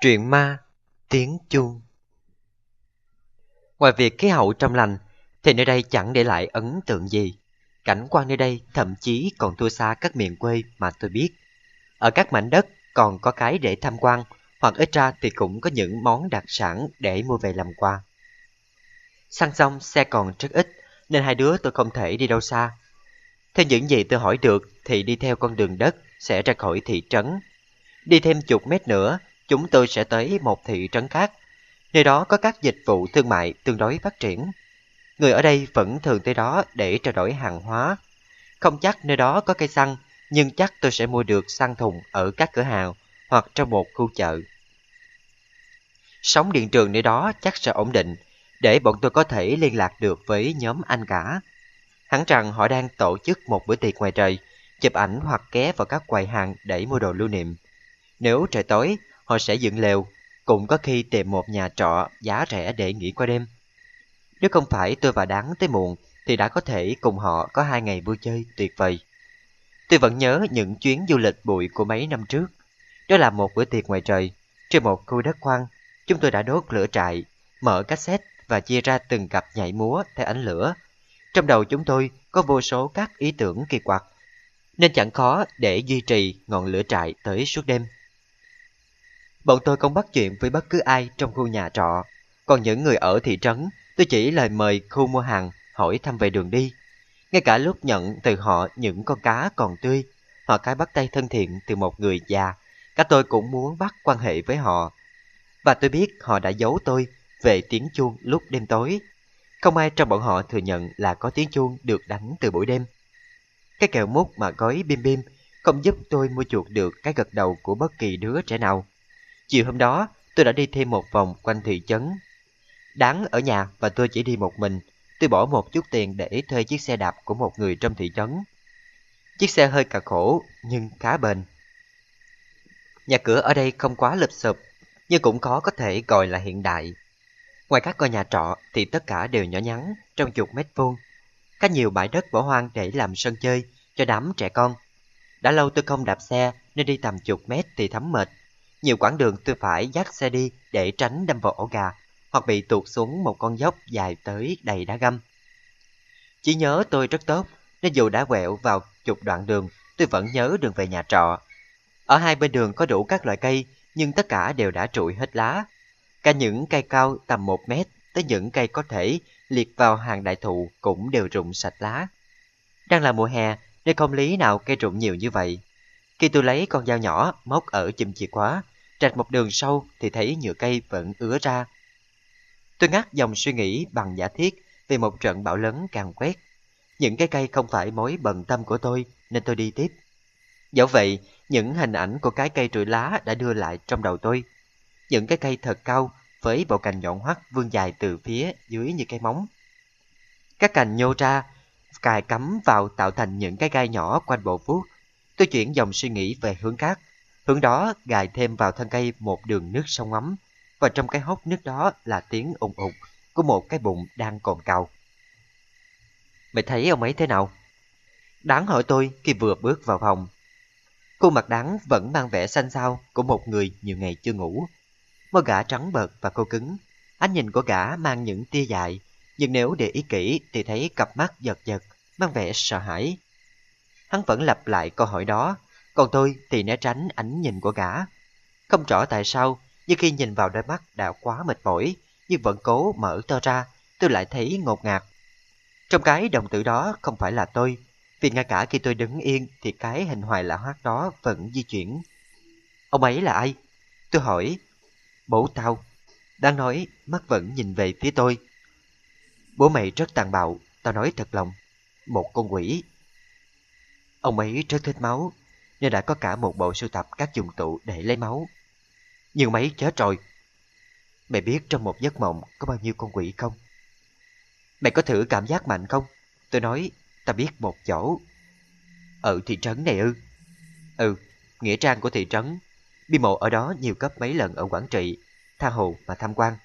Truyện ma tiếng chuông. Ngoài việc khí hậu trong lành thì nơi đây chẳng để lại ấn tượng gì. Cảnh quan nơi đây thậm chí còn thua xa các miền quê mà tôi biết. Ở các mảnh đất còn có cái để tham quan, hoặc ít ra thì cũng có những món đặc sản để mua về làm quà. Xăng xong xe còn rất ít nên hai đứa tôi không thể đi đâu xa. Theo những gì tôi hỏi được thì đi theo con đường đất sẽ ra khỏi thị trấn. Đi thêm chục mét nữa, chúng tôi sẽ tới một thị trấn khác. Nơi đó có các dịch vụ thương mại tương đối phát triển. Người ở đây vẫn thường tới đó để trao đổi hàng hóa. Không chắc nơi đó có cây xăng, nhưng chắc tôi sẽ mua được xăng thùng ở các cửa hàng hoặc trong một khu chợ. Sóng điện trường nơi đó chắc sẽ ổn định, để bọn tôi có thể liên lạc được với nhóm anh cả. Hẳn rằng họ đang tổ chức một bữa tiệc ngoài trời, chụp ảnh hoặc ghé vào các quầy hàng để mua đồ lưu niệm. Nếu trời tối, họ sẽ dựng lều, cũng có khi tìm một nhà trọ giá rẻ để nghỉ qua đêm. Nếu không phải tôi và Đáng tới muộn, thì đã có thể cùng họ có 2 ngày vui chơi tuyệt vời. Tôi vẫn nhớ những chuyến du lịch bụi của mấy năm trước. Đó là một bữa tiệc ngoài trời, trên một khu đất hoang. Chúng tôi đã đốt lửa trại, mở cassette và chia ra từng cặp nhảy múa theo ánh lửa. Trong đầu chúng tôi có vô số các ý tưởng kỳ quặc, nên chẳng khó để duy trì ngọn lửa trại tới suốt đêm. Bọn tôi không bắt chuyện với bất cứ ai trong khu nhà trọ. Còn những người ở thị trấn, tôi chỉ lời mời khu mua hàng, hỏi thăm về đường đi. Ngay cả lúc nhận từ họ những con cá còn tươi, hoặc cái bắt tay thân thiện từ một người già, cả tôi cũng muốn bắt quan hệ với họ. Và tôi biết họ đã giấu tôi về tiếng chuông lúc đêm tối. Không ai trong bọn họ thừa nhận là có tiếng chuông được đánh từ buổi đêm. Cái kẹo mút mà gói bim bim không giúp tôi mua chuộc được cái gật đầu của bất kỳ đứa trẻ nào. Chiều hôm đó, tôi đã đi thêm một vòng quanh thị trấn. Đáng ở nhà và tôi chỉ đi một mình. Tôi bỏ một chút tiền để thuê chiếc xe đạp của một người trong thị trấn. Chiếc xe hơi cà khổ nhưng khá bền. Nhà cửa ở đây không quá lụp xụp, nhưng cũng có thể gọi là hiện đại. Ngoài các ngôi nhà trọ thì tất cả đều nhỏ nhắn, trong chục mét vuông. Có nhiều bãi đất bỏ hoang để làm sân chơi cho đám trẻ con. Đã lâu tôi không đạp xe nên đi tầm chục mét thì thấm mệt. Nhiều quãng đường tôi phải dắt xe đi để tránh đâm vào ổ gà hoặc bị tuột xuống một con dốc dài tới đầy đá găm. Chỉ nhớ tôi rất tốt nên dù đã quẹo vào chục đoạn đường, tôi vẫn nhớ đường về nhà trọ. Ở hai bên đường có đủ các loại cây, nhưng tất cả đều đã trụi hết lá. Cả những cây cao tầm 1 mét tới những cây có thể liệt vào hàng đại thụ cũng đều rụng sạch lá. Đang là mùa hè nên không lý nào cây rụng nhiều như vậy. Khi tôi lấy con dao nhỏ móc ở chùm chìa khóa, rạch một đường sâu thì thấy nhựa cây vẫn ứa ra. Tôi ngắt dòng suy nghĩ bằng giả thiết về một trận bão lớn càn quét. Những cái cây không phải mối bận tâm của tôi nên tôi đi tiếp. Dẫu vậy, những hình ảnh của cái cây trụi lá đã đưa lại trong đầu tôi. Những cái cây thật cao với bộ cành nhọn hoắt vươn dài từ phía dưới như cái móng. Các cành nhô ra, cài cắm vào tạo thành những cái gai nhỏ quanh bộ vuốt. Tôi chuyển dòng suy nghĩ về hướng khác. Hướng đó gài thêm vào thân cây một đường nước sông ấm. Và trong cái hốc nước đó là tiếng ùng ục của một cái bụng đang cồn cào. Mày thấy ông ấy thế nào? Đáng hỏi tôi khi vừa bước vào phòng. Khuôn mặt Đáng vẫn mang vẻ xanh xao của một người nhiều ngày chưa ngủ. Môi gã trắng bợt và khô cứng. Ánh nhìn của gã mang những tia dại, nhưng nếu để ý kỹ thì thấy cặp mắt giật giật, mang vẻ sợ hãi. Hắn vẫn lặp lại câu hỏi đó, còn tôi thì né tránh ánh nhìn của gã. Không rõ tại sao, nhưng khi nhìn vào đôi mắt đã quá mệt mỏi, nhưng vẫn cố mở to ra, tôi lại thấy ngột ngạt. Trong cái đồng tử đó không phải là tôi, vì ngay cả khi tôi đứng yên thì cái hình hoài lạ hoắc đó vẫn di chuyển. Ông ấy là ai? Tôi hỏi. Bố tao. Đang nói, mắt vẫn nhìn về phía tôi. Bố mày rất tàn bạo, tao nói thật lòng. Một con quỷ. Ông ấy rất thích máu, nên đã có cả một bộ sưu tập các dụng cụ để lấy máu. Nhưng mấy chết rồi. Mày biết trong một giấc mộng có bao nhiêu con quỷ không? Mày có thử cảm giác mạnh không? Tôi nói, ta biết một chỗ. Ở thị trấn này ư? Ừ, nghĩa trang của thị trấn. Bi mộ ở đó nhiều gấp mấy lần ở Quảng Trị, tha hồ mà tham quan.